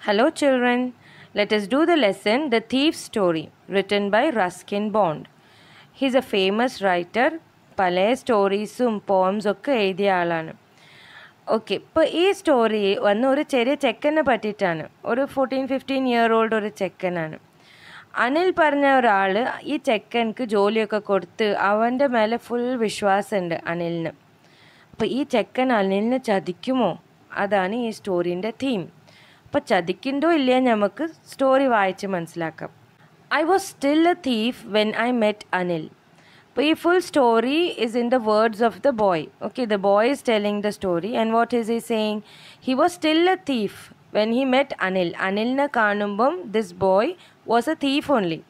Hello children, let us do the lesson The Thief's Story, written by Ruskin Bond. He is a famous writer. പല സ്റ്റോറീസും പോംസും ഒക്കെ എഴുതിയ ആളാണ്. Okay, ഇപ്പോൾ ഈ story വന്ന് ഒരു ചെറിയ ചെക്കനെ പറ്റിയിട്ടാണ്. ഒരു 14-15 ഇയർ ഓൾഡ് ഒരു ചെക്കനാണ്. അനിൽ പറഞ്ഞ ഒരാൾ ഈ ചെക്കൻക്ക് ജോലിയൊക്കെ കൊടുത്ത് അവൻ്റെ മേലെ ഫുൾ വിശ്വാസമുണ്ട് അനിലിന്. അപ്പോൾ ഈ ചെക്കൻ അനിലിനെ ചതിക്കുമോ? അതാണ് ഈ സ്റ്റോറീൻ്റെ തീം. അപ്പോൾ ചതിക്കുണ്ടോ ഇല്ലയോ നമുക്ക് സ്റ്റോറി വായിച്ച് മനസ്സിലാക്കാം. I was still a thief when I met Anil. അപ്പോൾ ഈ full story is in the words of the boy. Okay, the boy is telling the story and what is he saying? He was still a thief when he met Anil. അനിലിനെ കാണുമ്പം this boy was a thief only.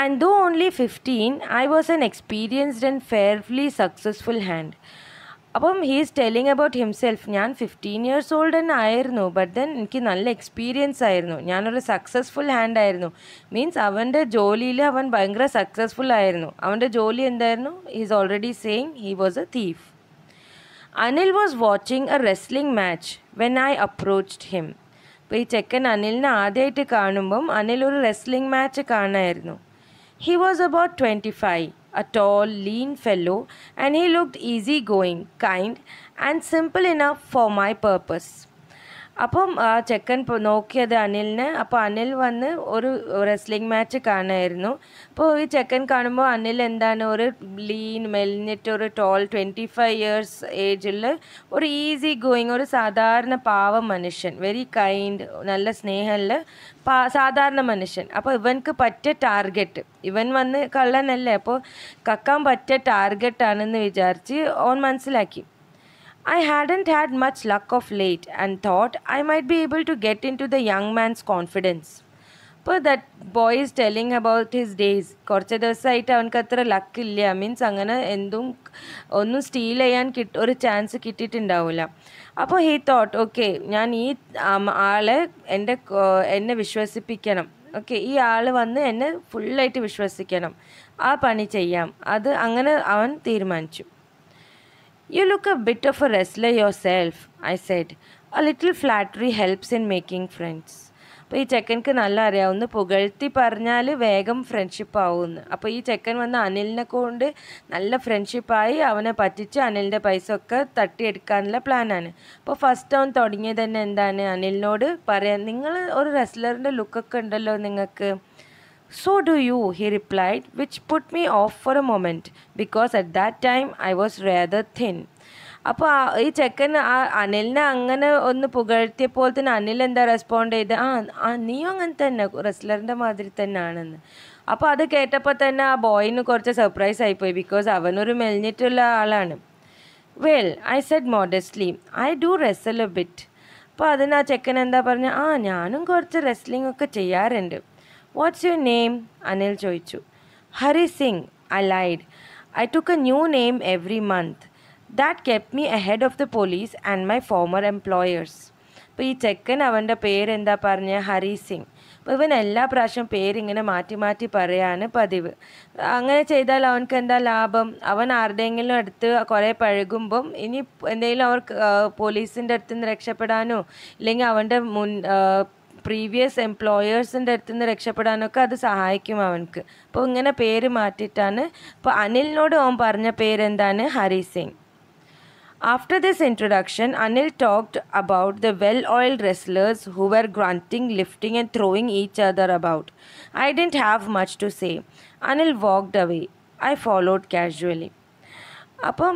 And though only 15, I was an experienced and fairly successful hand. അപ്പം he's telling about himself. ഞാൻ 15 years old തന്നെ ആയിരുന്നു, but then എനിക്ക് നല്ല experience ആയിരുന്നു, ഞാനൊരു successful hand ആയിരുന്നു. മീൻസ് അവൻ്റെ ജോലിയിൽ അവൻ ഭയങ്കര സക്സസ്ഫുൾ ആയിരുന്നു. അവൻ്റെ ജോലി എന്തായിരുന്നു? He's already saying he was a thief. Anil was watching a wrestling match when I approached him. അപ്പോൾ ഈ ചെക്കൻ അനിലിനെ ആദ്യമായിട്ട് കാണുമ്പം അനിൽ ഒരു റെസ്ലിംഗ് മാച്ച് കാണായിരുന്നു. He was about 25, a tall, lean fellow, and he looked easygoing, kind, and simple enough for my purpose. അപ്പം ആ ചെക്കൻ നോക്കിയത് അനിലിനെ. അപ്പോൾ അനിൽ വന്ന് ഒരു റെസ്ലിംഗ് മാച്ച് കാണായിരുന്നു. അപ്പോൾ ഈ ചെക്കൻ കാണുമ്പോൾ അനിൽ എന്താണ്, ഒരു ലീൻ മെലിഞ്ഞിട്ട് ഒരു ടോൾ 25 years ഏജിൽ ഒരു ഈസി ഗോയിങ്, ഒരു സാധാരണ പാവം മനുഷ്യൻ, വെരി കൈൻഡ്, നല്ല സ്നേഹമുള്ള സാധാരണ മനുഷ്യൻ. അപ്പോൾ ഇവൻക്ക് പറ്റിയ ടാർഗറ്റ്, ഇവൻ വന്ന് കള്ളനല്ലേ, അപ്പോൾ കക്കാൻ പറ്റിയ ടാർഗറ്റാണെന്ന് വിചാരിച്ച് ഓൻ മനസ്സിലാക്കി. I hadn't had much luck of late and thought I might be able to get into the young man's confidence. അപ്പോൾ that boy is telling about his days. കുറച്ച് ദിവസമായിട്ട് അവനക്ക് അത്ര ലക്കില്ല, മീൻസ് അങ്ങനെ ഒന്നും സ്റ്റീൽ ചെയ്യാൻ ഒരു ചാൻസ് കിട്ടിയിട്ടുണ്ടാവില്ല. അപ്പോൾ ഹീ തോട്ട്, ഓക്കെ, ഞാൻ ഈ ആളെ എന്നെ വിശ്വസിപ്പിക്കണം. ഓക്കെ, ഈ ആൾ വന്ന് എന്നെ ഫുള്ളായിട്ട് വിശ്വസിക്കണം, ആ പണി ചെയ്യാം. അത് അങ്ങനെ അവൻ തീരുമാനിച്ചു. You look a bit of a wrestler yourself, I said. A little flattery helps in making friends. അപ്പോൾ ഈ ചെക്കൻക്ക് നല്ല അറിയാം, ഒന്ന് പുകഴ്ത്തി പറഞ്ഞാൽ വേഗം ഫ്രണ്ട്ഷിപ്പ് ആവുമെന്ന്. അപ്പോൾ ഈ ചെക്കൻ വന്ന് അനിലിനെ കൊണ്ട് നല്ല ഫ്രണ്ട്ഷിപ്പായി അവനെ പറ്റിച്ച് അനിലിൻ്റെ പൈസ ഒക്കെ തട്ടിയെടുക്കാനുള്ള പ്ലാനാണ്. അപ്പോൾ ഫസ്റ്റ് അവൻ തുടങ്ങിയത് തന്നെ എന്താണ്, അനിലിനോട് പറയാൻ, നിങ്ങൾ ഒരു റെസ്ലറിൻ്റെ ലുക്കൊക്കെ ഉണ്ടല്ലോ നിങ്ങൾക്ക്. So do you, he replied, which put me off for a moment, because at that time I was rather thin. അപ്പോൾ ഈ ചെക്കൻ അനിലിനെ അങ്ങനെ ഒന്ന് പുകഴ്ത്തിയപ്പോൾ തന്നെ അനിൽ എന്താ റെസ്പോണ്ട് ചെയ്ത്, നീയും അങ്ങനെ തന്നെ റെസ്ലറിൻ്റെ മാതിരി തന്നെ ആണെന്ന്. അപ്പോൾ അത് കേട്ടപ്പോൾ തന്നെ ആ ബോയിന് കുറച്ച് സർപ്രൈസ് ആയിപ്പോയി, ബിക്കോസ് അവനൊരു മെലിഞ്ഞിട്ടുള്ള ആളാണ്. Well, I said modestly, I do wrestle a bit. അപ്പോൾ അതിന് ആ ചെക്കൻ എന്താ പറഞ്ഞ, ഞാനും കുറച്ച് റെസ്ലിംഗ് ഒക്കെ ചെയ്യാറുണ്ട്. What's your name? Anil ചോദിച്ചു. Hari Singh, I lied. I took a new name every month. That kept me ahead of the police and my former employers. അപ്പോൾ ഈ ചെക്കൻ അവൻ്റെ പേരെന്താ പറഞ്ഞ, ഹരി സിംഗ്. അപ്പോൾ ഇവൻ എല്ലാ പ്രാവശ്യം പേരിങ്ങനെ മാറ്റി മാറ്റി പറയാണ് പതിവ്. അങ്ങനെ ചെയ്താൽ അവനക്ക് എന്താ ലാഭം? അവൻ ആരുടെയെങ്കിലും അടുത്ത് കുറേ പഴകുമ്പം ഇനി എന്തെങ്കിലും അവർ പോലീസിൻ്റെ അടുത്ത് നിന്ന് രക്ഷപ്പെടാനോ ഇല്ലെങ്കിൽ അവൻ്റെ പ്രീവിയസ് എംപ്ലോയേഴ്സിൻ്റെ അടുത്ത് നിന്ന് രക്ഷപ്പെടാനൊക്കെ അത് സഹായിക്കും അവനക്ക്. അപ്പോൾ ഇങ്ങനെ പേര് മാറ്റിയിട്ടാണ്. അപ്പോൾ അനിലിനോട് അവൻ പറഞ്ഞ പേരെന്താണ്, Hari Singh. After this introduction, Anil talked about the well-oiled wrestlers who were grunting, lifting and throwing each other about. I didn't have much to say. Anil walked away. I followed casually. അപ്പം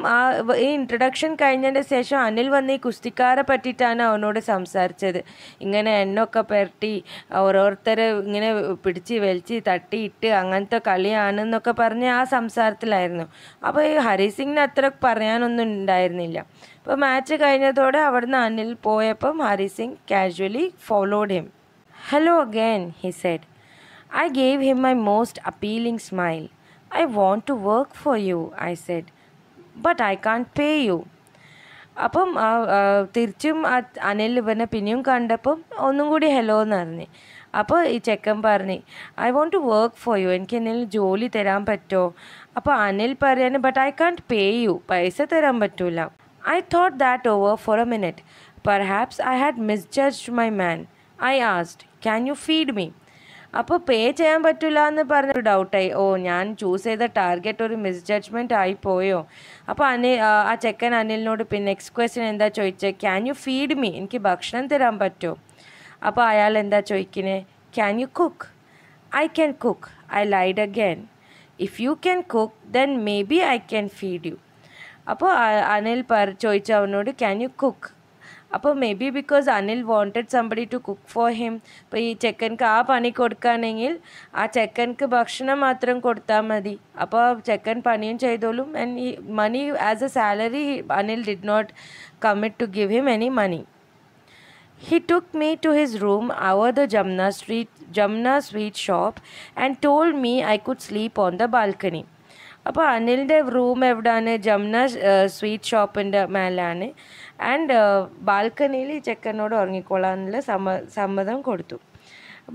ഈ ഇൻട്രഡക്ഷൻ കഴിഞ്ഞതിൻ്റെ ശേഷം അനിൽ വന്ന് ഈ കുസ്തിക്കാരെ പറ്റിയിട്ടാണ് അവനോട് സംസാരിച്ചത്. ഇങ്ങനെ എണ്ണൊക്കെ പുരട്ടി ഓരോരുത്തർ ഇങ്ങനെ പിടിച്ച് വലിച്ച് തട്ടിയിട്ട് അങ്ങനത്തെ കളിയാണെന്നൊക്കെ പറഞ്ഞ് ആ സംസാരത്തിലായിരുന്നു. അപ്പോൾ ഈ ഹരി സിംഗിന് അത്ര പറയാനൊന്നും ഉണ്ടായിരുന്നില്ല. അപ്പോൾ മാച്ച് കഴിഞ്ഞതോടെ അവിടുന്ന് അനിൽ പോയപ്പം Hari Singh casually followed him. Hello again, he said. I gave him my most appealing smile. I want to work for you, I said. But I can't pay you. അപ്പം തിരിച്ചും അനിൽ ഇവനെ പിന്നെയും കണ്ടപ്പം ഒന്നും കൂടി ഹലോ എന്ന് പറഞ്ഞു. അപ്പോൾ ഈ ചെക്കൻ പറഞ്ഞു, I want to work for you, എനിക്ക് എന്തെങ്കിലും ജോലി തരാൻ പറ്റുമോ? അപ്പോൾ അനിൽ പറയാണ്, but I can't pay you, പൈസ തരാൻ പറ്റൂല. I thought that over for a minute. Perhaps I had misjudged my man. I asked, "Can you feed me?" അപ്പോൾ പേ ചെയ്യാൻ പറ്റില്ല എന്ന് പറഞ്ഞൊരു ഡൗട്ടായി. ഞാൻ ചൂസ് ചെയ്ത ടാർഗറ്റ് ഒരു മിസ്ജഡ്ജ്മെൻ്റ് ആയിപ്പോയോ. അപ്പോൾ ആ ചെക്കൻ അനിലിനോട് പിന്നെ നെക്സ്റ്റ് ക്വസ്റ്റ്യൻ എന്താ ചോദിച്ചത്, "ക്യാൻ യു ഫീഡ് മീ?" എനിക്ക് ഭക്ഷണം തരാൻ പറ്റുമോ. അപ്പോൾ അയാൾ എന്താ ചോദിക്കുന്നത്, "can you cook?" "I can cook." I lied again. "If you can cook, then maybe I can feed you." അപ്പോൾ അനിൽ ചോദിച്ചു അവനോട്, "ക്യാൻ യു കുക്ക്?" അപ്പോൾ maybe because Anil wanted somebody to cook for him. അപ്പോൾ ഈ ചെക്കൻക്ക് ആ പണി കൊടുക്കുകയാണെങ്കിൽ ആ ചെക്കൻക്ക് ഭക്ഷണം മാത്രം കൊടുത്താൽ മതി. അപ്പോൾ ചെക്കൻ പണിയും ചെയ്തോളും. ആൻഡ് ഈ money as a salary Anil did not commit to give him any money. He took me to his room over the Jamna sweet shop and told me I could sleep on the balcony. അപ്പോൾ അനിലിൻ്റെ room എവിടെയാണ്, ജംന sweet ഷോപ്പിൻ്റെ മേലാണ്. And ബാൽക്കണിയിൽ ഈ ചെക്കനോട് ഉറങ്ങിക്കൊള്ളാനുള്ള സമ്മതം കൊടുത്തു.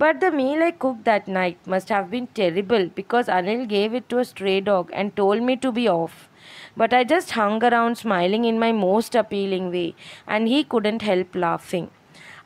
But the meal I cooked that night must have been terrible because Anil gave it to a stray dog and told me to be off. But I just hung around smiling in my most appealing way and he couldn't help laughing.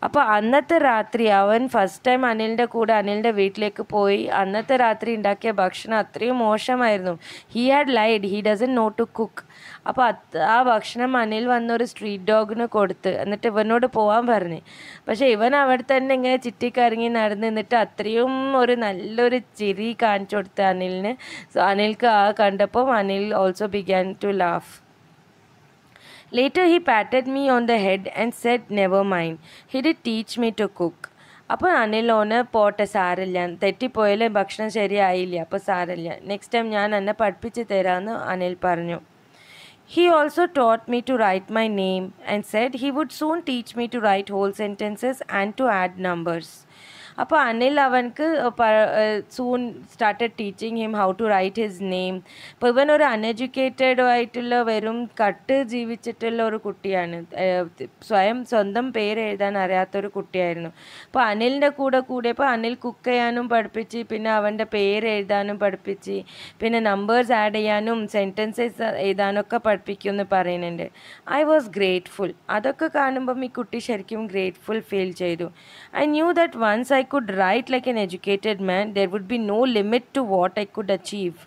അപ്പോൾ അന്നത്തെ രാത്രി അവൻ first time അനിലിൻ്റെ കൂടെ അനിലിൻ്റെ വീട്ടിലേക്ക് പോയി. അന്നത്തെ രാത്രി ഉണ്ടാക്കിയ ഭക്ഷണം അത്രയും മോശമായിരുന്നു. He had lied, he doesn't know to cook. അപ്പോൾ ആ ഭക്ഷണം അനിൽ വന്നൊരു സ്ട്രീറ്റ് ഡോഗിന് കൊടുത്ത് എന്നിട്ട് ഇവനോട് പോകാൻ പറഞ്ഞ്. പക്ഷേ ഇവൻ അവിടെ തന്നെ ഇങ്ങനെ ചുറ്റിക്കറങ്ങി നടന്ന് നിന്നിട്ട് അത്രയും ഒരു നല്ലൊരു ചിരി കാണിച്ചു കൊടുത്ത് അനിലിന്. സോ അനിൽക്ക് ആ കണ്ടപ്പോൾ Anil also began to laugh. Later he patted me on the head and said, "Never mind. He did teach me to cook." അപ്പോൾ അനിലോന് പോട്ടെ, സാരമില്ല, തെറ്റിപ്പോയാലും ഭക്ഷണം ശരിയായില്ല, അപ്പോൾ സാരമില്ല, നെക്സ്റ്റ് ടൈം ഞാൻ എന്നെ പഠിപ്പിച്ച് തരാമെന്ന് അനിൽ പറഞ്ഞു. He also taught me to write my name and said he would soon teach me to write whole sentences and to add numbers. അപ്പോൾ അനിൽ അവൻക്ക് soon started teaching him how to write his name. അപ്പോൾ ഇവൻ ഒരു uneducated ആയിട്ടുള്ള വെറും cut ജീവിച്ചിട്ടുള്ള ഒരു കുട്ടിയാണ്. സ്വന്തം പേര് എഴുതാൻ അറിയാത്തൊരു കുട്ടിയായിരുന്നു. അപ്പോൾ അനിലിൻ്റെ കൂടെ കൂടിയപ്പോൾ അനിൽ കുക്ക് ചെയ്യാനും പഠിപ്പിച്ച്, പിന്നെ അവൻ്റെ പേര് എഴുതാനും പഠിപ്പിച്ച്, പിന്നെ നമ്പേഴ്സ് ആഡ് ചെയ്യാനും സെൻറ്റൻസസ് എഴുതാനൊക്കെ പഠിപ്പിക്കുമെന്ന് പറയുന്നുണ്ട്. I was grateful. അതൊക്കെ കാണുമ്പം ഈ കുട്ടി ശരിക്കും ഗ്രേറ്റ്ഫുൾ ഫീൽ ചെയ്തു. I knew that once I could write like an educated man, there would be no limit to what I could achieve.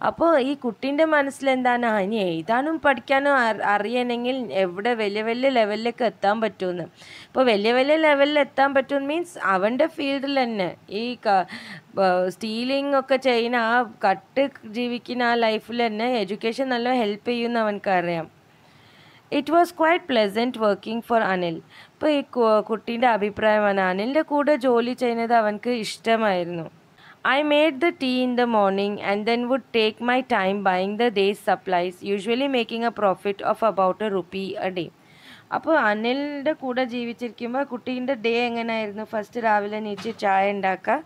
അപ്പോൾ ഈ കുട്ടീൻ്റെ മനസ്സിലെന്താണ്, ഇനി എഴുതാനും പഠിക്കാനും അറിയണമെങ്കിൽ എവിടെ വലിയ വലിയ ലെവലിലേക്ക് എത്താൻ പറ്റുമെന്ന്. ഇപ്പോൾ വലിയ വലിയ ലെവലിൽ എത്താൻ പറ്റുമെന്ന് മീൻസ് അവൻ്റെ ഫീൽഡിൽ തന്നെ ഈ സ്റ്റീലിംഗ് ഒക്കെ ചെയ്യുന്ന ആ കട്ട് ജീവിക്കുന്ന ആ ലൈഫിൽ തന്നെ എഡ്യൂക്കേഷൻ നല്ല ഹെൽപ്പ് ചെയ്യുമെന്ന് അവനക്കറിയാം. It was quite pleasant working for Anil. ഇപ്പോൾ ഈ കുട്ടീൻ്റെ അഭിപ്രായമാണ് അനിലിൻ്റെ കൂടെ ജോലി ചെയ്യുന്നത് അവനക്ക് ഇഷ്ടമായിരുന്നു. I made the tea in the morning and then would take my time buying the day's supplies, usually making a profit of about ₹1 a day. അപ്പോൾ അനിലിൻ്റെ കൂടെ ജീവിച്ചിരിക്കുമ്പോൾ കുട്ടീൻ്റെ ഡേ എങ്ങനെയായിരുന്നു, ഫസ്റ്റ് രാവിലെ എണീച്ച് ചായ ഉണ്ടാക്കുക,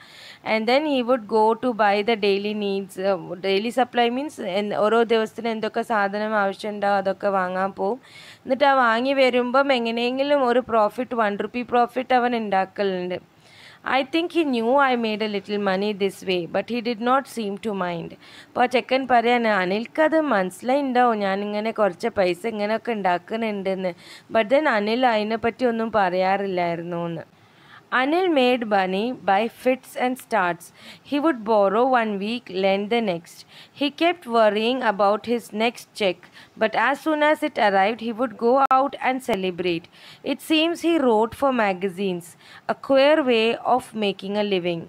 and then he would go to buy the daily needs. Daily supply means ഓരോ ദിവസത്തിന് എന്തൊക്കെ സാധനം ആവശ്യമുണ്ടാവും അതൊക്കെ വാങ്ങാൻ പോവും. എന്നിട്ട് ആ വാങ്ങി വരുമ്പം എങ്ങനെയെങ്കിലും ഒരു പ്രോഫിറ്റ് ₹1 പ്രോഫിറ്റ് അവൻ ഉണ്ടാക്കലുണ്ട്. I think he knew I made a little money this way, but he did not seem to mind. അപ്പോൾ ചെക്കൻ പറയാൻ അനിൽക്കത് മനസ്സിലായിണ്ടാവും ഞാനിങ്ങനെ കുറച്ച് പൈസ ഇങ്ങനെയൊക്കെ ഉണ്ടാക്കുന്നുണ്ടെന്ന്. ബട്ട് ദെൻ അനിൽ അതിനെപ്പറ്റി ഒന്നും പറയാറില്ലായിരുന്നു എന്ന്. Anil made money by fits and starts. He would borrow 1 week, lend the next. He kept worrying about his next check, but as soon as it arrived, he would go out and celebrate. It seems he wrote for magazines, a queer way of making a living.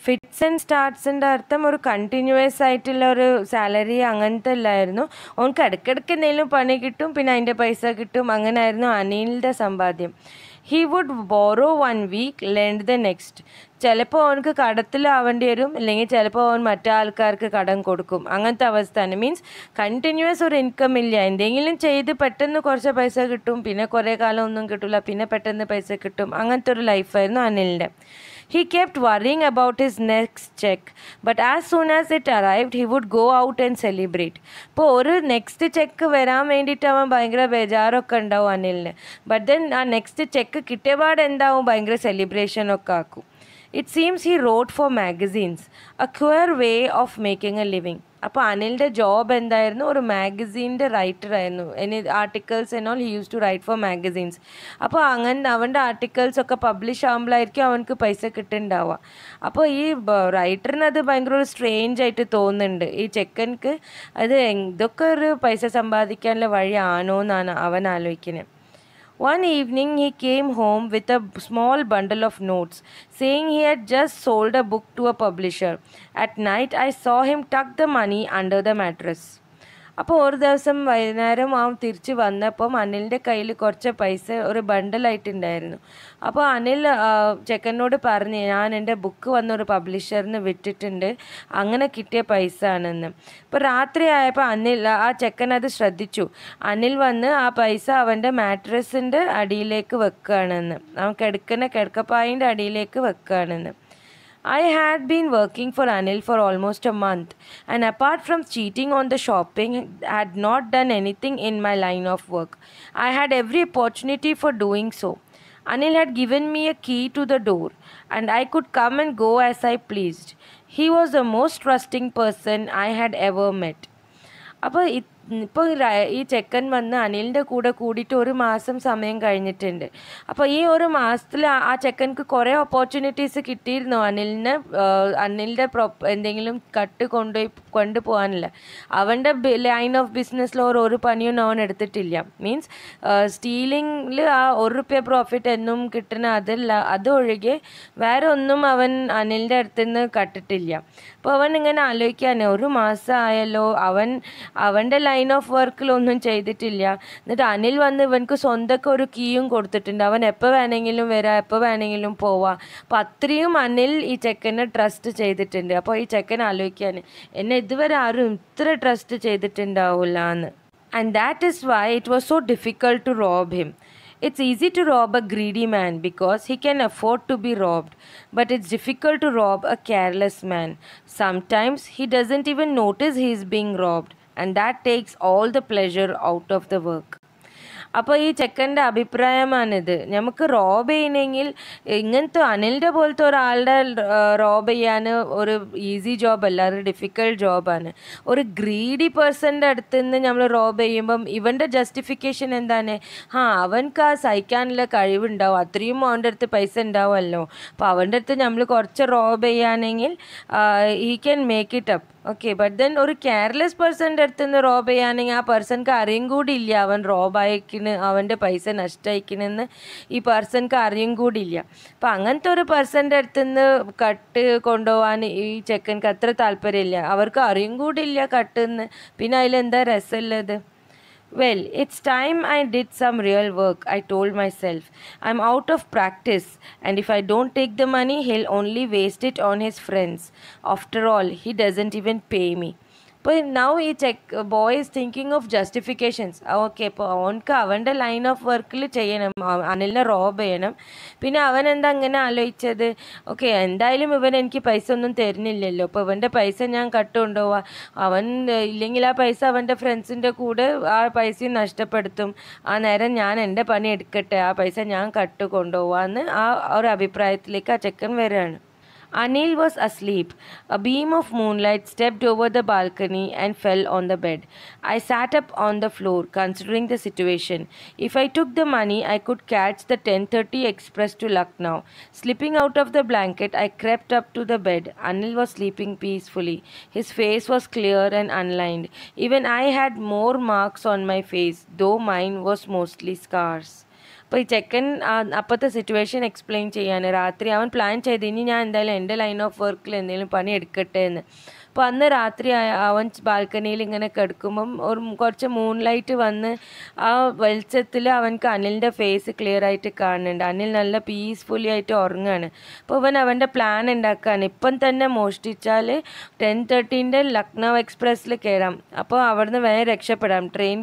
Fits and സ്റ്റാർട്ട്സിൻ്റെ അർത്ഥം ഒരു continuous ആയിട്ടുള്ള ഒരു salary അങ്ങനത്തെ അല്ലായിരുന്നു. ഓനക്ക് ഇടയ്ക്കിടയ്ക്ക് എന്തെങ്കിലും പണി കിട്ടും, പിന്നെ അതിൻ്റെ പൈസ കിട്ടും, അങ്ങനെയായിരുന്നു അനിലിൻ്റെ സമ്പാദ്യം. He would borrow 1 week, lend the next. ചിലപ്പോൾ അവനക്ക് കടത്തിലാവേണ്ടി വരും, അല്ലെങ്കിൽ ചിലപ്പോൾ അവൻ മറ്റാൾക്കാർക്ക് കടം കൊടുക്കും, അങ്ങനത്തെ അവസ്ഥയാണ്. മീൻസ് കണ്ടിന്യൂസ് ഒരു ഇൻകം ഇല്ല. എന്തെങ്കിലും ചെയ്ത് പെട്ടെന്ന് കുറച്ച് പൈസ കിട്ടും, പിന്നെ കുറേ കാലം ഒന്നും കിട്ടില്ല, പിന്നെ പെട്ടെന്ന് പൈസ കിട്ടും, അങ്ങനത്തെ ഒരു ലൈഫായിരുന്നു അനിലിൻ്റെ. He kept worrying about his next check, but as soon as it arrived, he would go out and celebrate. ഇപ്പോൾ ഒരു നെക്സ്റ്റ് ചെക്ക് വരാൻ വേണ്ടിയിട്ട് അവൻ ഭയങ്കര ബേജാറൊക്കെ ഉണ്ടാവും അനിലിന്. ബട്ട് ദെൻ ആ നെക്സ്റ്റ് ചെക്ക് കിട്ടിയപാട് എന്താവും, ഭയങ്കര സെലിബ്രേഷനൊക്കെ ആക്കും. It seems he wrote for magazines, a queer way of making a living. അപ്പോൾ അനിലിൻ്റെ ജോബ് എന്തായിരുന്നു? ഒരു മാഗസീൻ്റെ റൈറ്റർ ആയിരുന്നു. Articles and all he use to write for magazines. അപ്പോൾ അങ്ങനെ അവൻ്റെ ആർട്ടിക്കിൾസ് ഒക്കെ പബ്ലിഷ് ആകുമ്പോഴായിരിക്കും അവനക്ക് പൈസ കിട്ടുന്നുണ്ടാവുക. അപ്പോൾ ഈ റൈറ്ററിന് അത് ഭയങ്കര ഒരു സ്ട്രേഞ്ച് ആയിട്ട് തോന്നുന്നുണ്ട്. ഈ ചെക്കൻക്ക് അത് ഇതൊക്കെ ഒരു പൈസ സമ്പാദിക്കാനുള്ള വഴിയാണോ എന്നാണ് അവൻ ആലോചിക്കുന്നത്. One evening he came home with a small bundle of notes, saying he had just sold a book to a publisher. At night I saw him tuck the money under the mattress. അപ്പോൾ ഒരു ദിവസം വൈകുന്നേരം അവൻ തിരിച്ച് വന്നപ്പം അനിലിൻ്റെ കയ്യിൽ കുറച്ച് പൈസ ഒരു ബണ്ടിലായിട്ടുണ്ടായിരുന്നു. അപ്പോൾ അനിൽ ചെക്കനോട് പറഞ്ഞ്, ഞാൻ എൻ്റെ ബുക്ക് വന്നൊരു പബ്ലിഷറിന് വിറ്റിട്ടുണ്ട്, അങ്ങനെ കിട്ടിയ പൈസ ആണെന്ന്. ഇപ്പോൾ രാത്രി ആയപ്പോൾ ആ ചെക്കൻ അത് ശ്രദ്ധിച്ചു. അനിൽ വന്ന് ആ പൈസ അവൻ്റെ മാട്രസിൻ്റെ അടിയിലേക്ക് വെക്കുകയാണെന്ന്, അവൻ കിടക്കപ്പായിൻ്റെ അടിയിലേക്ക് വെക്കുകയാണെന്ന്. I had been working for Anil for almost a month, and apart from cheating on the shopping, had not done anything in my line of work. I had every opportunity for doing so. Anil had given me a key to the door, and I could come and go as I pleased. He was the most trusting person I had ever met. അപ്പോൾ ഇപ്പോൾ ഈ ചെക്കൻ വന്ന് അനിലിൻ്റെ കൂടെ കൂടിയിട്ട് ഒരു മാസം സമയം കഴിഞ്ഞിട്ടുണ്ട്. അപ്പോൾ ഈ ഒരു മാസത്തിൽ ആ ചെക്കൻക്ക് കുറേ ഓപ്പർച്യൂണിറ്റീസ് കിട്ടിയിരുന്നു അനിലിൻ്റെ എന്തെങ്കിലും കൊണ്ടുപോകാനില്ല. അവൻ്റെ ലൈൻ ഓഫ് ബിസിനസ്സിൽ ഒരു പണിയും അവൻ എടുത്തിട്ടില്ല. മീൻസ് സ്റ്റീലിങ്ങിൽ ആ ₹1 പ്രോഫിറ്റ് എന്നും കിട്ടുന്ന അതൊഴികെ വേറെ ഒന്നും അവൻ അനിലിൻ്റെ അടുത്ത് നിന്ന് കട്ടിട്ടില്ല. അപ്പോൾ അവൻ ഇങ്ങനെ ആലോചിക്കാനേ, ഒരു മാസം ആയല്ലോ, അവൻ്റെ ലൈൻ ഓഫ് വർക്കിലൊന്നും ചെയ്തിട്ടില്ല. എന്നിട്ട് അനിൽ വന്ന് ഇവനക്ക് സ്വന്തമൊക്കെ ഒരു കീയും കൊടുത്തിട്ടുണ്ട്, അവൻ എപ്പോൾ വേണമെങ്കിലും വരാം, എപ്പോൾ വേണമെങ്കിലും പോവാം. അപ്പം അത്രയും അനിൽ ഈ ചെക്കനെ ട്രസ്റ്റ് ചെയ്തിട്ടുണ്ട്. അപ്പോൾ ഈ ചെക്കൻ ആലോചിക്കാൻ, എന്നെ ഇതുവരെ ആരും ഇത്ര ട്രസ്റ്റ് ചെയ്തിട്ടുണ്ടാവില്ല എന്ന്. And that is why it was so difficult to rob him. It's easy to rob a greedy man because he can afford to be robbed, but it's difficult to rob a careless man. Sometimes he doesn't even notice he is being robbed, and that takes all the pleasure out of the work. അപ്പോൾ ഈ ചെക്കൻ്റെ അഭിപ്രായമാണിത്. നമുക്ക് Rob ചെയ്യണമെങ്കിൽ ഇങ്ങനത്തെ അനിലിൻ്റെ പോലത്തെ ഒരാളുടെ Rob ചെയ്യാൻ ഒരു ഈസി ജോബല്ല, ഒരു ഡിഫിക്കൽട്ട് ജോബാണ്. ഒരു ഗ്രീഡി പേഴ്സൻ്റെ അടുത്ത് നിന്ന് നമ്മൾ റോബ് ചെയ്യുമ്പം ഇവൻ്റെ ജസ്റ്റിഫിക്കേഷൻ എന്താണ്? അവൻക്ക് ആ സഹിക്കാനുള്ള കഴിവുണ്ടാവും, അത്രയും അവൻ്റെ അടുത്ത് പൈസ ഉണ്ടാവുമല്ലോ. അപ്പോൾ അവൻ്റെ അടുത്ത് നമ്മൾ കുറച്ച് റോബ് ചെയ്യുകയാണെങ്കിൽ he can make it up. Okay, but then ഒരു കെയർലെസ് പേഴ്സൻ്റെ അടുത്ത് നിന്ന് റോബ് ചെയ്യുകയാണെങ്കിൽ ആ പേഴ്സൺക്ക് അറിയും കൂടി ഇല്ല അവൻ റോബായിക്കിന്, അവൻ്റെ പൈസ നഷ്ടമായിക്കിനെന്ന് ഈ പേഴ്സൺക്ക് അറിയും കൂടി ഇല്ല. അപ്പം അങ്ങനത്തെ ഒരു പേഴ്സൻ്റെ അടുത്ത് നിന്ന് കട്ട് കൊണ്ടുപോകാൻ ഈ ചെക്കൻക്ക് അത്ര താല്പര്യമില്ല. അവർക്ക് അറിയും കൂടി ഇല്ല കട്ടെന്ന്, പിന്നെ അതിലെന്താ രസമുള്ളത്? Well, it's time I did some real work, I told myself. I'm out of practice, and if I don't take the money, he'll only waste it on his friends. After all, he doesn't even pay me. അപ്പോൾ now ഈ boy is thinking of justifications. Okay, ഇപ്പോൾ അവൻക്ക് അവൻ്റെ line of വർക്കിൽ ചെയ്യണം, അനിലിനെ Rob ചെയ്യണം. പിന്നെ അവൻ എന്താ അങ്ങനെ ആലോചിച്ചത്? ഓക്കെ, എന്തായാലും ഇവൻ എനിക്ക് പൈസ ഒന്നും തരുന്നില്ലല്ലോ, അപ്പോൾ ഇവൻ്റെ പൈസ ഞാൻ കട്ടുകൊണ്ടുപോവാം. അവൻ ഇല്ലെങ്കിൽ ആ പൈസ അവൻ്റെ ഫ്രണ്ട്സിൻ്റെ കൂടെ ആ പൈസയും നഷ്ടപ്പെടുത്തും. ആ നേരം ഞാൻ എൻ്റെ പണി എടുക്കട്ടെ, ആ പൈസ ഞാൻ കട്ട് കൊണ്ടുപോവാന്ന് ആ ഒരു അഭിപ്രായത്തിലേക്ക് ആ ചെക്കൻ വരികയാണ്. Anil was asleep. A beam of moonlight stepped over the balcony and fell on the bed. I sat up on the floor, considering the situation. If I took the money, I could catch the 10:30 express to Lucknow. Slipping out of the blanket, I crept up to the bed. Anil was sleeping peacefully. His face was clear and unlined. Even I had more marks on my face, though mine was mostly scars. അപ്പോൾ ഈ ചെക്കൻ അപ്പോഴത്തെ situation explain ചെയ്യാൻ രാത്രി അവൻ plan ചെയ്ത് ഇനി ഞാൻ എന്തായാലും എൻ്റെ ലൈൻ ഓഫ് വർക്കിൽ എന്തെങ്കിലും പണി എടുക്കട്ടെ എന്ന്. അപ്പോൾ അന്ന് രാത്രി അവൻ ബാൽക്കണിയിൽ ഇങ്ങനെ കിടക്കുമ്പം കുറച്ച് മൂൺലൈറ്റ് വന്ന് ആ വെളിച്ചത്തിൽ അവൻക്ക് അനിലിൻ്റെ ഫേസ് ക്ലിയർ ആയിട്ട് കാണുന്നുണ്ട്. അനിൽ നല്ല പീസ്ഫുള്ളി ആയിട്ട് ഉറങ്ങുകയാണ്. അപ്പോൾ അവൻ്റെ പ്ലാൻ ഉണ്ടാക്കുകയാണ്, ഇപ്പം തന്നെ മോഷ്ടിച്ചാൽ 10:30 ലക്നൗ എക്സ്പ്രസ്സിൽ കയറാം, അപ്പോൾ അവിടുന്ന് വേഗം രക്ഷപ്പെടാം, ട്രെയിൻ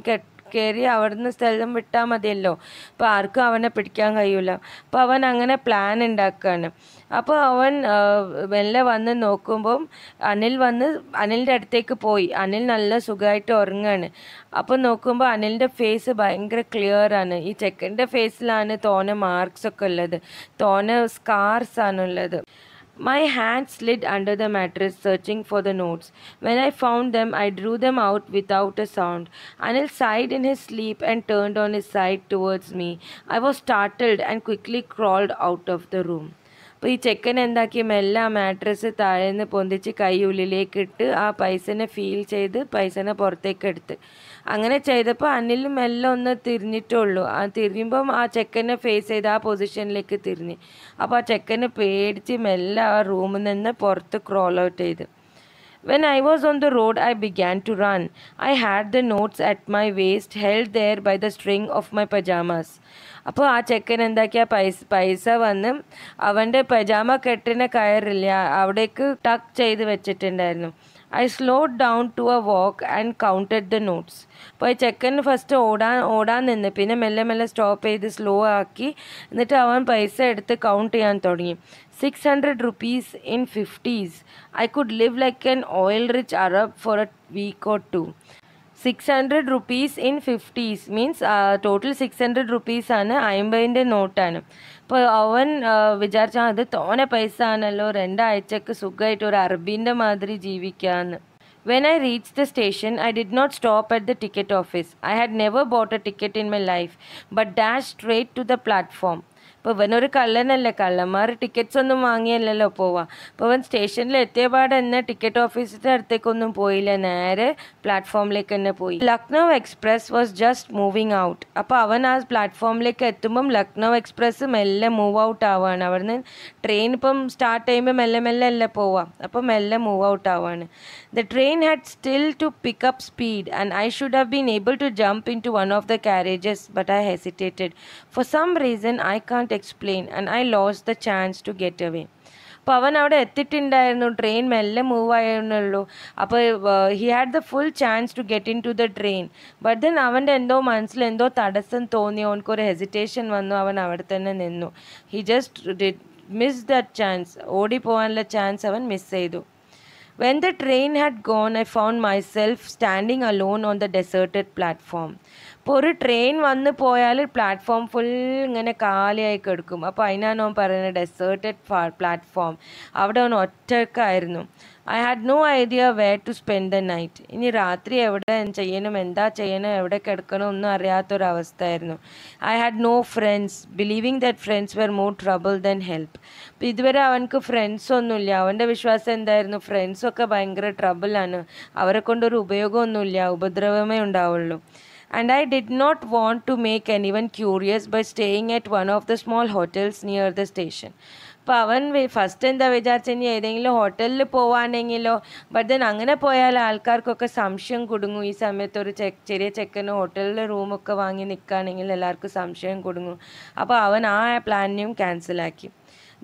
കയറി അവിടുന്ന് സ്ഥലം വിട്ടാൽ മതിയല്ലോ, അപ്പോൾ ആർക്കും അവനെ പിടിക്കാൻ കഴിയില്ല. അപ്പോൾ അവൻ അങ്ങനെ പ്ലാൻ ഉണ്ടാക്കുകയാണ്. അപ്പോൾ അവൻ മെല്ലെ വന്ന് നോക്കുമ്പം അനിലിൻ്റെ അടുത്തേക്ക് പോയി. അനിൽ നല്ല സുഖമായിട്ട് ഉറങ്ങുകയാണ്. അപ്പോൾ നോക്കുമ്പോൾ അനിലിൻ്റെ ഫേസ് ഭയങ്കര ക്ലിയറാണ്. ഈ ചെക്കൻ്റെ ഫേസിലാണ് തോനെ മാർക്സ് ഒക്കെ ഉള്ളത്, തോനെ സ്കാർസ് ആണുള്ളത്. My hand slid under the mattress searching for the notes. When I found them, I drew them out without a sound. Anil sighed in his sleep and turned on his side towards me. I was startled and quickly crawled out of the room. അപ്പോൾ ഈ ചെക്കൻ എന്താക്കി മെല്ലെ ആ mattress താഴേന്ന് പൊന്തിച്ച് കൈ ഉള്ളിലേക്കിട്ട് ആ പൈസനെ ഫീൽ ചെയ്ത് പൈസനെ പുറത്തേക്ക് എടുത്ത്. അങ്ങനെ ചെയ്തപ്പോൾ അനിൽ മെല്ലെ ഒന്ന് തിരിഞ്ഞിട്ടുള്ളൂ. ആ തിരിയുമ്പം ആ ചെക്കനെ ഫേസ് ചെയ്ത് ആ പൊസിഷനിലേക്ക് തിരിഞ്ഞ്. അപ്പോൾ ആ ചെക്കനെ പേടിച്ച് മെല്ലെ ആ റൂമിൽ നിന്ന് പുറത്ത് ക്രോൾ ഔട്ട് ചെയ്ത്. When I was on the road, I began to run. I had the notes at my waist, held there by the string of my pajamas. അപ്പോൾ ആ ചെക്കൻ എന്താക്കിയ പൈസ വന്ന് അവൻ്റെ പജാമ കെട്ടിന കയറില്ല അവിടേക്ക് ടക്ക് ചെയ്ത് വെച്ചിട്ടുണ്ടായിരുന്നു. I slowed down to a walk and counted the notes. അപ്പോൾ ഈ ചെക്കൻ ഫസ്റ്റ് ഓടാൻ നിന്ന് പിന്നെ മെല്ലെ മെല്ലെ സ്റ്റോപ്പ് ചെയ്ത് സ്ലോ ആക്കി എന്നിട്ട് അവൻ പൈസ എടുത്ത് കൗണ്ട് ചെയ്യാൻ തുടങ്ങി. 600 rupees in 50s. I could live like an oil-rich Arab for a week or two. 600 rupees in 50s means total 600 rupees ആണ് 50ൻ്റെ നോട്ടാണ്. അപ്പോൾ അവൻ വിചാരിച്ചാൽ അത് തോനെ പൈസ ആണല്ലോ, 2 ആഴ്ചക്ക് സുഖമായിട്ട് ഒരു അറബീൻ്റെ മാതിരി ജീവിക്കാമെന്ന്. When I reached the station, I did not stop at the ticket office. I had never bought a ticket in my life, but dashed straight to the platform. അപ്പോൾ ഇവനൊരു കള്ളനല്ലേ, കള്ളന്മാർ ടിക്കറ്റ്സ് ഒന്നും വാങ്ങിയല്ലല്ലോ പോവാ. അപ്പോൾ അവൻ സ്റ്റേഷനിൽ എത്തിയപാട് തന്നെ ടിക്കറ്റ് ഓഫീസിൻ്റെ അടുത്തേക്കൊന്നും പോയില്ല, നേരെ പ്ലാറ്റ്ഫോമിലേക്ക് തന്നെ പോയി. Lucknow express was just moving out. അപ്പോൾ അവൻ ആ പ്ലാറ്റ്ഫോമിലേക്ക് എത്തുമ്പം ലക്നൗ എക്സ്പ്രസ് മെല്ലെ മൂവ് ഔട്ട് ആവുകയാണ്. അവിടുന്ന് ട്രെയിൻ ഇപ്പം സ്റ്റാർട്ട് ചെയ്യുമ്പോൾ മെല്ലെ മെല്ലെ അല്ലേ പോവാം, അപ്പോൾ മെല്ലെ മൂവ് ഔട്ട് ആവുകയാണ്. The train had still to pick up speed and I should have been able to jump into one of the carriages, but I hesitated. For some reason I can't explain and I lost the chance to get away. അപ്പോൾ അവൻ അവിടെ എത്തിയിട്ടുണ്ടായിരുന്നു, train മെല്ലെ move ആയിരുന്നുള്ളൂ. അപ്പോൾ he had the full chance to get in to the train. But then അവൻ്റെ എന്തോ മനസ്സിൽ എന്തോ തടസ്സം തോന്നി, അവനക്കൊരു ഹെസിറ്റേഷൻ വന്നു, അവൻ അവിടെ തന്നെ നിന്നു. He just miss that chance, ഓടിപ്പോകാനുള്ള ചാൻസ് അവൻ മിസ് ചെയ്തു. When the train had gone, I found myself standing alone on the deserted platform. അപ്പോൾ ഒരു ട്രെയിൻ വന്ന് പോയാൽ പ്ലാറ്റ്ഫോം ഫുൾ ഇങ്ങനെ കാലിയായി കിടക്കും. അപ്പോൾ അതിനാണ് അവൻ പറയുന്നത് ഡെസേർട്ടഡ് പ്ലാറ്റ്ഫോം. അവിടെ അവൻ ഒറ്റക്കായിരുന്നു. I had no idea where to spend the night. ഇനി രാത്രി എവിടെ ചെയ്യണം, എന്താ ചെയ്യണം, എവിടെ കിടക്കണം ഒന്നും അറിയാത്തൊരവസ്ഥയായിരുന്നു. I had no friends, believing that friends were more trouble than help. അപ്പോൾ ഇതുവരെ അവനക്ക് ഫ്രണ്ട്സ് ഒന്നുമില്ല. അവൻ്റെ വിശ്വാസം എന്തായിരുന്നു, ഫ്രണ്ട്സൊക്കെ ഭയങ്കര ട്രബിളാണ്, അവരെ കൊണ്ടൊരു ഉപയോഗമൊന്നുമില്ല, ഉപദ്രവമേ ഉണ്ടാവുള്ളൂ. And I did not want to make anyone curious by staying at one of the small hotels near the station. അപ്പോൾ അവൻ ഫസ്റ്റ് എന്താ വിചാരിച്ചു, ഇനി ഏതെങ്കിലും ഹോട്ടലിൽ പോവാണെങ്കിലോ, ബട്ട് ദെൻ അങ്ങനെ പോയാൽ ആൾക്കാർക്കൊക്കെ സംശയം കുടുങ്ങും. ഈ സമയത്ത് ഒരു ചെറിയ ചെക്കന് ഹോട്ടലിൽ റൂമൊക്കെ വാങ്ങി നിൽക്കുകയാണെങ്കിൽ എല്ലാവർക്കും സംശയം കുടുങ്ങും. അപ്പോൾ അവൻ ആ പ്ലാനിനെയും ക്യാൻസലാക്കി.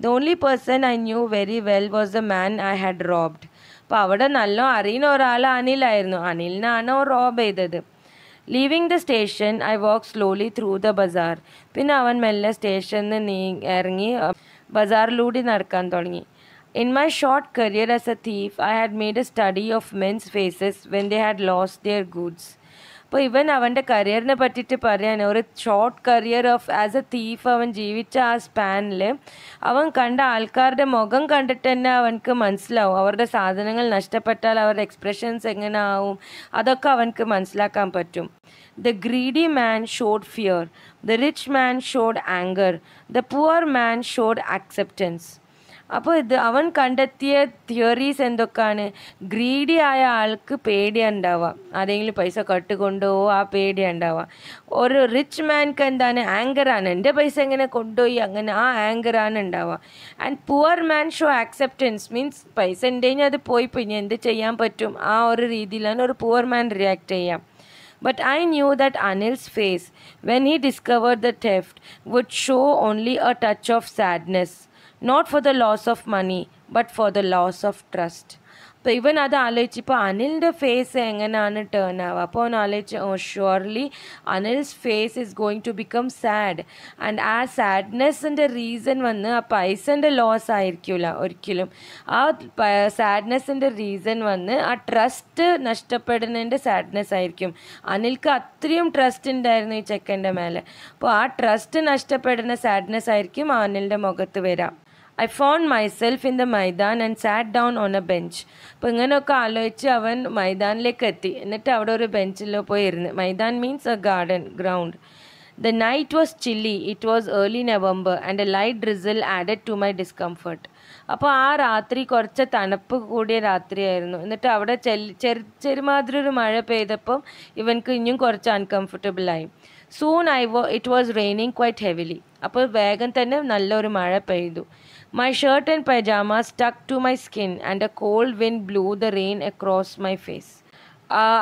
The only person I knew very well was the man I had robbed. അപ്പോൾ അവിടെ നല്ല അറിയുന്ന ഒരാൾ അനിലായിരുന്നു, അനിലിനാണോ റോബ് ചെയ്തത്. Leaving the station, I walked slowly through the bazaar. പിന്നെ അവൻ മെല്ലെ സ്റ്റേഷനിൽ ഇറങ്ങി ബസാറിലൂടെ നടക്കാൻ തുടങ്ങി. In my short career as a thief, I had made a study of men's faces when they had lost their goods. അപ്പോൾ ഇവൻ അവൻ്റെ കരിയറിനെ പറ്റിയിട്ട് പറയാൻ, ഒരു short career of as A thief അവൻ ജീവിച്ച ആ സ്പാനിൽ അവൻ കണ്ട ആൾക്കാരുടെ മുഖം കണ്ടിട്ട് തന്നെ അവനക്ക് മനസ്സിലാവും, അവരുടെ സാധനങ്ങൾ നഷ്ടപ്പെട്ടാൽ അവരുടെ എക്സ്പ്രഷൻസ് എങ്ങനെ ആവും, അതൊക്കെ അവനക്ക് മനസ്സിലാക്കാൻ പറ്റും. The greedy man showed fear, the rich man showed anger, the poor man showed acceptance. അപ്പോൾ ഇത് അവൻ കണ്ടെത്തിയ തിയറീസ് എന്തൊക്കെയാണ്, ഗ്രീഡി ആയ ആൾക്ക് പേടിയുണ്ടാവുക, ആരെങ്കിലും പൈസ കട്ടുകൊണ്ടുപോകുമോ ആ പേടിയുണ്ടാവുക. ഒരു റിച്ച് മാൻക്ക് എന്താണ്, ആങ്കറാണ്, എൻ്റെ പൈസ എങ്ങനെ കൊണ്ടുപോയി, അങ്ങനെ ആ ആങ്കറാണ് ഉണ്ടാവുക. And poor man show acceptance means പൈസ ഉണ്ടെങ്കിൽ അത് പോയി പിന്നെ എന്ത് ചെയ്യാൻ പറ്റും, ആ ഒരു രീതിയിലാണ് ഒരു പുവർ മാൻ റിയാക്ട് ചെയ്യാം. But I knew that Anil's face, when he discovered the theft, would show only a touch of sadness, not for the loss of money, but for the loss of trust. അപ്പോൾ ഇവൻ അത് ആലോചിച്ചപ്പോൾ അനിലിൻ്റെ face എങ്ങനെയാണ് turn ആവുക. അപ്പോൾ അവൻ ആലോചിച്ച്, surely Anil's face is going to become sad. And ആ സാഡ്നെസ്സിൻ്റെ റീസൺ വന്ന് ആ പൈസൻ്റെ ലോസ് ആയിരിക്കില്ല ഒരിക്കലും. ആ സാഡ്നെസ്സിൻ്റെ റീസൺ വന്ന് ആ ട്രസ്റ്റ് നഷ്ടപ്പെടുന്നതിൻ്റെ സാഡ്നെസ് ആയിരിക്കും. അനിൽക്ക് അത്രയും ട്രസ്റ്റ് ഉണ്ടായിരുന്നു ഈ ചെക്കൻ്റെ മേലെ. അപ്പോൾ ആ ട്രസ്റ്റ് നഷ്ടപ്പെടുന്ന സാഡ്നെസ് ആയിരിക്കും അനിലിൻ്റെ മുഖത്ത് വരാം. I found myself in the Maidan and sat down on a bench. അപ്പോൾ ഇങ്ങനെയൊക്കെ ആലോചിച്ച് അവൻ മൈതാനിലേക്ക് എത്തി. എന്നിട്ട് അവിടെ ഒരു ബെഞ്ചിൽ പോയി ഇരുന്ന്. Maidan means A garden ground. The night was chilly. It was early November and a light drizzle added to my discomfort. അപ്പോൾ ആ രാത്രി കുറച്ച് തണുപ്പ് കൂടിയ രാത്രിയായിരുന്നു. എന്നിട്ട് അവിടെ ചെറുമാതിരി ഒരു മഴ പെയ്തപ്പം ഇവൻക്ക് ഇനിയും കുറച്ച് അൺകംഫർട്ടബിളായി. Soon it was raining quite heavily. അപ്പോൾ വേഗം തന്നെ നല്ലൊരു മഴ പെയ്തു. My shirt and pajamas stuck to my skin and a cold wind blew the rain across my face.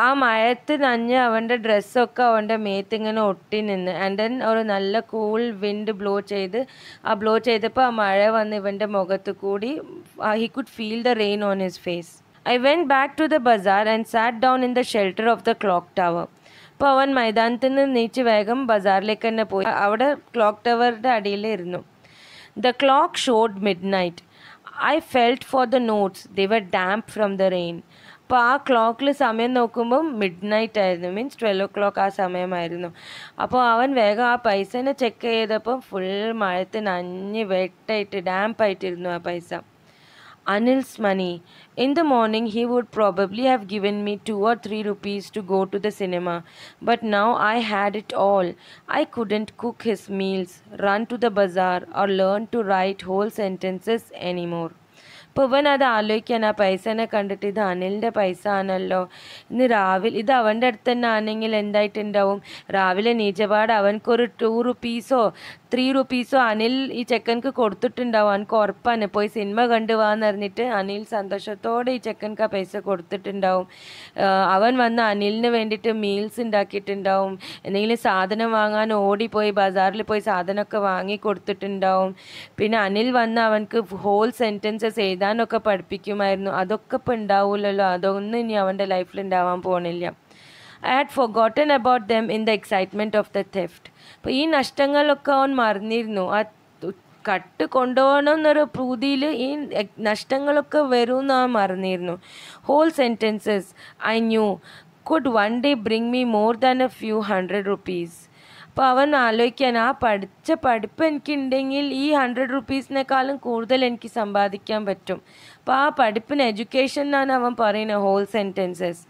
ആ മഴത്ത് നനഞ്ഞ് അവൻ്റെ ഡ്രസ്സൊക്കെ അവൻ്റെ മേത്തിങ്ങനെ ഒട്ടി നിന്ന്. ആൻഡ് ദെൻ ഒരു നല്ല കൂൾ വിൻഡ് ബ്ലോ ചെയ്തപ്പോൾ ആ മഴ വന്ന് ഇവൻ്റെ മുഖത്ത് കൂടി he could feel the rain on his face. I went back to the bazaar and sat down in the shelter of the clock tower. അപ്പോൾ അവൻ മൈതാനത്തിൽ നിന്ന് നീച്ച് വേഗം ബസാറിലേക്ക് തന്നെ പോയി. അവിടെ clock ടവറിൻ്റെ അടിയിലിരുന്നു. The clock showed midnight. I felt for the notes. They were damp from the rain. അപ്പോൾ ആ ക്ലോക്കിൽ സമയം നോക്കുമ്പം മിഡ് നൈറ്റ് ആയിരുന്നു, മീൻസ് 12 o'clock ആ സമയമായിരുന്നു. അപ്പോൾ അവൻ വേഗം ആ പൈസനെ ചെക്ക് ചെയ്തപ്പം ഫുൾ മഴത്ത് നനഞ്ഞ് വെട്ടായിട്ട് ഡാമ്പായിട്ടിരുന്നു ആ പൈസ. Anil's money. In the morning he would probably have given me 2 or 3 rupees to go to the cinema, but now I had it all. I couldn't cook his meals, run to the bazaar, or learn to write whole sentences anymore. അപ്പോൾ ഇവൻ അത് ആലോചിക്കാൻ, ആ പൈസനെ കണ്ടിട്ട് ഇത് അനിലിൻ്റെ പൈസ ആണല്ലോ, ഇന്ന് രാവിലെ ഇത് അവൻ്റെ അടുത്ത് തന്നെ ആണെങ്കിൽ എന്തായിട്ടുണ്ടാവും, രാവിലെ നീച്ചപാട് അവനക്കൊരു 2 rupeesോ 3 rupeesോ അനിൽ ഈ ചെക്കൻക്ക് കൊടുത്തിട്ടുണ്ടാവും. അവനക്ക് ഉറപ്പാണ്. പോയി സിനിമ കണ്ടുപോകാന്ന് പറഞ്ഞിട്ട് അനിൽ സന്തോഷത്തോടെ ഈ ചെക്കൻക്ക് ആ പൈസ കൊടുത്തിട്ടുണ്ടാവും. അവൻ വന്ന് അനിലിന് വേണ്ടിയിട്ട് മീൽസ് ഉണ്ടാക്കിയിട്ടുണ്ടാവും. എന്തെങ്കിലും സാധനം വാങ്ങാൻ ഓടിപ്പോയി ബസാറിൽ പോയി സാധനമൊക്കെ വാങ്ങി കൊടുത്തിട്ടുണ്ടാവും. പിന്നെ അനിൽ വന്ന് അവനക്ക് ഹോൾ സെൻറ്റൻസസ് എഴുതാനൊക്കെ പഠിപ്പിക്കുമായിരുന്നു. അതൊക്കെ ഇപ്പോൾ ഉണ്ടാവില്ലല്ലോ, അതൊന്നും ഇനി അവൻ്റെ ലൈഫിൽ ഉണ്ടാവാൻ പോണില്ല. I had forgotten about them in the excitement of the theft. അപ്പോൾ ഈ നഷ്ടങ്ങളൊക്കെ അവൻ മറന്നിരുന്നു. ആ കട്ട് കൊണ്ടുപോകണം എന്നൊരു പൂതിയിൽ ഈ നഷ്ടങ്ങളൊക്കെ വരുമെന്ന് അവൻ മറന്നിരുന്നു. Whole sentences I knew could one day bring me more than a few hundred rupees. അപ്പോൾ അവൻ ആലോചിക്കാൻ, ആ പഠിപ്പ് എനിക്കുണ്ടെങ്കിൽ ഈ 100 rupeesനേക്കാളും കൂടുതൽ എനിക്ക് സമ്പാദിക്കാൻ പറ്റും. അപ്പോൾ ആ പഠിപ്പിന് എഡ്യൂക്കേഷൻ എന്നാണ് അവൻ പറയുന്നത്. Whole sentences.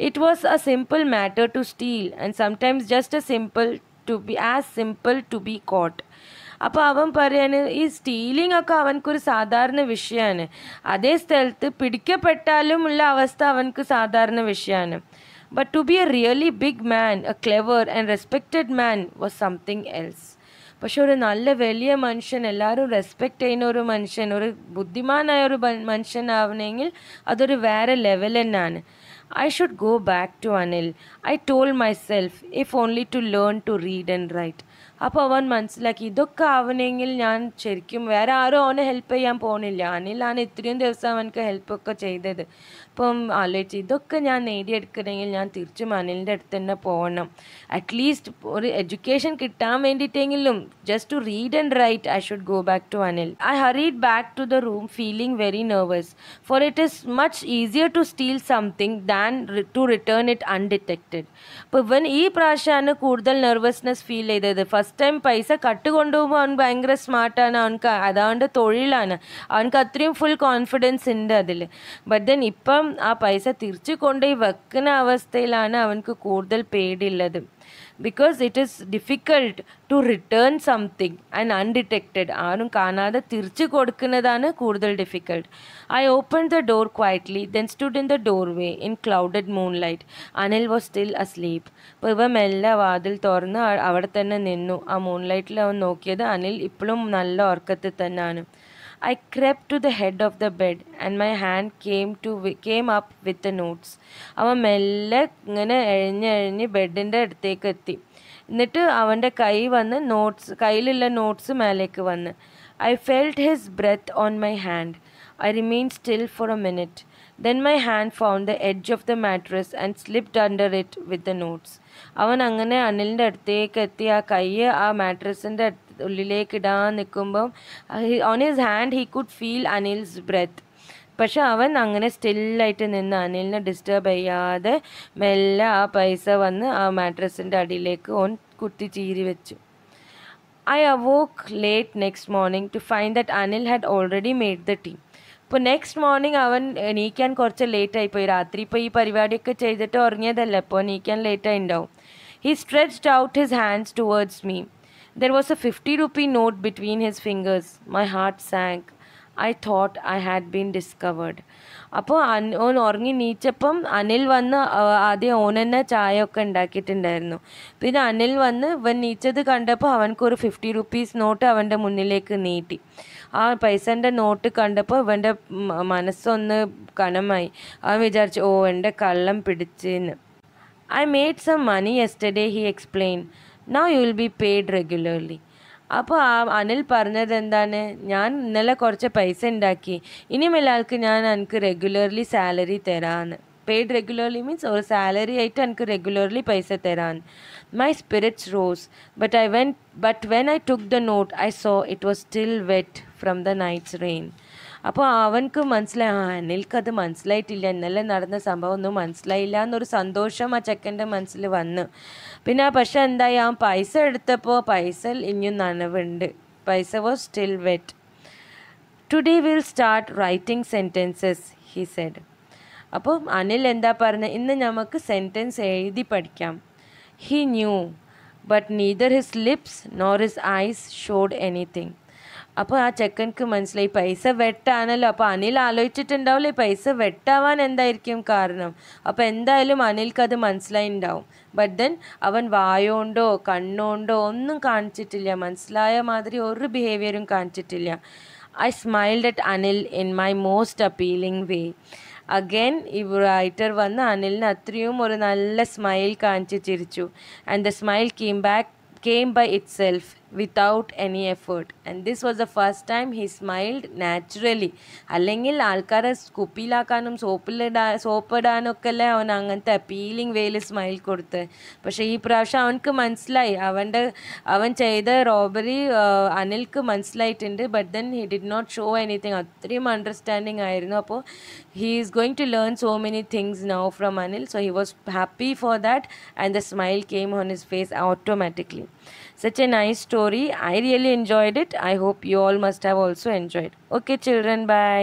It was a simple matter to steal and sometimes just as simple to be caught. അപ്പോൾ അവൻ പറയാണ്, ഈ സ്റ്റീലിംഗ് ഒക്കെ അവനക്കൊരു സാധാരണ വിഷയമാണ്. അതേ സ്ഥലത്ത് പിടിക്കപ്പെട്ടാലും ഉള്ള അവസ്ഥ അവനക്ക് സാധാരണ വിഷയമാണ്. But to be a really big man, a clever and respected man was something else. പക്ഷെ ഒരു നല്ല വലിയ മനുഷ്യൻ, എല്ലാവരും റെസ്പെക്റ്റ് ചെയ്യുന്ന ഒരു മനുഷ്യൻ, ഒരു ബുദ്ധിമാനായ ഒരു മനുഷ്യനാവണമെങ്കിൽ അതൊരു വേറെ ലെവൽ തന്നെയാണ്. I should go back to Anil. I told myself, if only to learn to read and write. അപ്പോൾ അവൻ മനസ്സിലാക്കി, ഇതൊക്കെ ആവണമെങ്കിൽ ഞാൻ ശരിക്കും വേറെ ആരും അവനെ ഹെൽപ്പ് ചെയ്യാൻ പോകണില്ല. അനിലാണ് ഇത്രയും ദിവസം അവനക്ക് ഹെൽപ്പൊക്കെ ചെയ്തത്. അപ്പം ആലോചിച്ച്, ഇതൊക്കെ ഞാൻ നേടിയെടുക്കണമെങ്കിൽ ഞാൻ തിരിച്ചും അനിലിൻ്റെ അടുത്ത് തന്നെ പോകണം. അറ്റ്ലീസ്റ്റ് ഒരു എഡ്യൂക്കേഷൻ കിട്ടാൻ വേണ്ടിയിട്ടെങ്കിലും just to read and write I should go back to Anil. I hurried back to the room feeling very nervous, for it is much easier to steal something than to return it undetected. അപ്പോൾ ഇവൻ ഈ പ്രാവശ്യമാണ് കൂടുതൽ nervousness feel ചെയ്തത്. First time പൈസ cut കൊണ്ടുപോകുമ്പോൾ അവൻ ഭയങ്കര സ്മാർട്ടാണ്, അവനക്ക് അതാണ്ട് തൊഴിലാണ്, അവനക്ക് അത്രയും ഫുൾ കോൺഫിഡൻസ് ഉണ്ട് അതിൽ. ബട്ട് ദെൻ ഇപ്പം ആ പൈസ തിരിച്ചു കൊണ്ടുപോയി വെക്കുന്ന അവസ്ഥയിലാണ് അവനക്ക് കൂടുതൽ പേടിയുള്ളത്. because it is difficult to return something and undetected. ആരും കാണാതെ തിരിച്ചു കൊടുക്കുന്നതാണ് കൂടുതൽ difficult. I opened the door quietly, then stood in the doorway in clouded moonlight. Anil was still asleep. അപ്പോൾ ഇവ മെല്ലെ വാതിൽ തുറന്ന് അവിടെ തന്നെ നിന്നു. ആ മൂൺലൈറ്റിൽ അവൻ നോക്കിയത് അനിൽ ഇപ്പോഴും നല്ല ഉറക്കത്തിൽ തന്നെയാണ്. I crept to the head of the bed and my hand came up with the notes. അവൻ മെല്ലെ ഇങ്ങനെ എഴിഞ്ഞെഴിഞ്ഞ് ബെഡിൻ്റെ അടുത്തേക്ക് എത്തി. എന്നിട്ട് അവൻ്റെ കയ്യിലുള്ള നോട്ട്സ് മേലേക്ക് വന്ന്. I felt his breath on my hand. I remained still for a minute. Then my hand found the edge of the mattress and slipped under it with the notes. അവൻ അങ്ങനെ അനിലിൻ്റെ അടുത്തേക്ക് എത്തി ആ കൈ ആ മാട്രസിൻ്റെ ഉള്ളിലേക്ക് ഇടാൻ നിൽക്കുമ്പം on his hand he could feel Anil's breath. പക്ഷെ അവൻ അങ്ങനെ സ്റ്റില്ലായിട്ട് നിന്ന് അനിലിനെ ഡിസ്റ്റർബ് ചെയ്യാതെ മെല്ലെ ആ പൈസ വന്ന് ആ മാട്രസിൻ്റെ അടിയിലേക്ക് ഓൻ കുത്തി ചീരി വെച്ചു. I awoke late next morning to find that Anil had already made the tea. ഇപ്പോൾ നെക്സ്റ്റ് മോർണിംഗ് അവൻ എണീക്കാൻ കുറച്ച് ലേറ്റായിപ്പോയി. രാത്രി ഇപ്പോൾ ഈ പരിപാടിയൊക്കെ ചെയ്തിട്ട് ഉറങ്ങിയതല്ല, അപ്പോൾ എണീക്കാൻ ലേറ്റായി ഉണ്ടാവും. He stretched out his hands towards me. There was a 50-rupee note between his fingers. My heart sank. I thought I had been discovered. അപ്പോൾ ഓൻ ഉറങ്ങി നീച്ചപ്പം അനിൽ വന്ന് ആദ്യം ഓൻ തന്നെ ചായ ഒക്കെ ഉണ്ടാക്കിയിട്ടുണ്ടായിരുന്നു. പിന്നെ അനിൽ വന്ന് ഇവൻ നീച്ചത് കണ്ടപ്പോൾ അവനക്കൊരു 50 റുപ്പീസ് നോട്ട് അവൻ്റെ മുന്നിലേക്ക് നീട്ടി. ആ പൈസൻ്റെ നോട്ട് കണ്ടപ്പോൾ ഇവൻ്റെ മനസ്സൊന്ന് കനമായി. അവൻ വിചാരിച്ചു, ഓ എൻ്റെ കള്ളം പിടിച്ചെന്ന്. I made some money yesterday, he explained. Now you will be paid regularly. അപ്പോൾ അനിൽ പറഞ്ഞത് എന്താണ്, ഞാൻ ഇന്നലെ കുറച്ച് പൈസ ഉണ്ടാക്കി, ഇനിമേലാൾക്ക് ഞാൻ എനിക്ക് റെഗുലർലി സാലറി തരാമെന്ന്. പെയ്ഡ് റെഗുലർലി മീൻസ് ഒരു സാലറി ആയിട്ട് എനിക്ക് റെഗുലർലി പൈസ തരാമെന്ന്. My spirits rose but when I took the note I saw it was still wet from the night's rain. അപ്പോൾ അവനക്ക് മനസ്സിലായി, അനിൽക്കത് മനസ്സിലായിട്ടില്ല, ഇന്നലെ നടന്ന സംഭവം ഒന്നും മനസ്സിലായില്ല എന്നൊരു സന്തോഷം ആ ചെക്കൻ്റെ മനസ്സിൽ വന്നു. പിന്നെ പക്ഷെ എന്തായി, ആ പൈസ എടുത്തപ്പോൾ പൈസ ഇനിയും നനവുണ്ട്. Paisa was still wet. Today will start writing sentences, he said. അപ്പോൾ അനിൽ എന്താ പറഞ്ഞത്, ഇന്ന് നമുക്ക് സെൻറ്റൻസ് എഴുതി പഠിക്കാം. He knew but neither his lips nor his eyes showed anything. അപ്പോൾ ആ ചെക്കൻക്ക് മനസ്സിലായി പൈസ വെട്ടാണല്ലോ. അപ്പോൾ അനിൽ ആലോചിച്ചിട്ടുണ്ടാവില്ലേ പൈസ വെട്ടാവാൻ എന്തായിരിക്കും കാരണം. അപ്പോൾ എന്തായാലും അനിൽക്കത് മനസ്സിലായിണ്ടാവും. ബട്ട് ദെൻ അവൻ വായോണ്ടോ കണ്ണോണ്ടോ ഒന്നും കാണിച്ചിട്ടില്ല, മനസ്സിലായ മാതിരി ഒരു ബിഹേവിയറും കാണിച്ചിട്ടില്ല. I smiled at Anil in my most appealing way. Again ഈ റൈറ്റർ വന്ന് അനിലിന് അത്രയും ഒരു നല്ല സ്മൈൽ കാണിച്ച് ചിരിച്ചു. And the smile came by itself without any effort, and this was the first time he smiled naturally. അല്ലെങ്കിൽ ആൾക്കാരെ കുപ്പിയിലാക്കാനും സോപ്പിടാനൊക്കെ അല്ലേ അവൻ അങ്ങനത്തെ അപ്പീലിംഗ് വേയിൽ സ്മൈൽ കൊടുത്ത്. പക്ഷേ ഈ പ്രാവശ്യം അവനക്ക് മനസ്സിലായി, അവൻ ചെയ്ത റോബറി അനിൽക്ക് മനസ്സിലായിട്ടുണ്ട്. But then he did not show anything. അത്രയും അണ്ടർസ്റ്റാൻഡിങ് ആയിരുന്നു. അപ്പോൾ he is going to learn so many things now from Anil, so he was happy for that, and the smile came on his face automatically. Such a nice story. I really enjoyed it. I hope you all must have also enjoyed. Okay children, bye.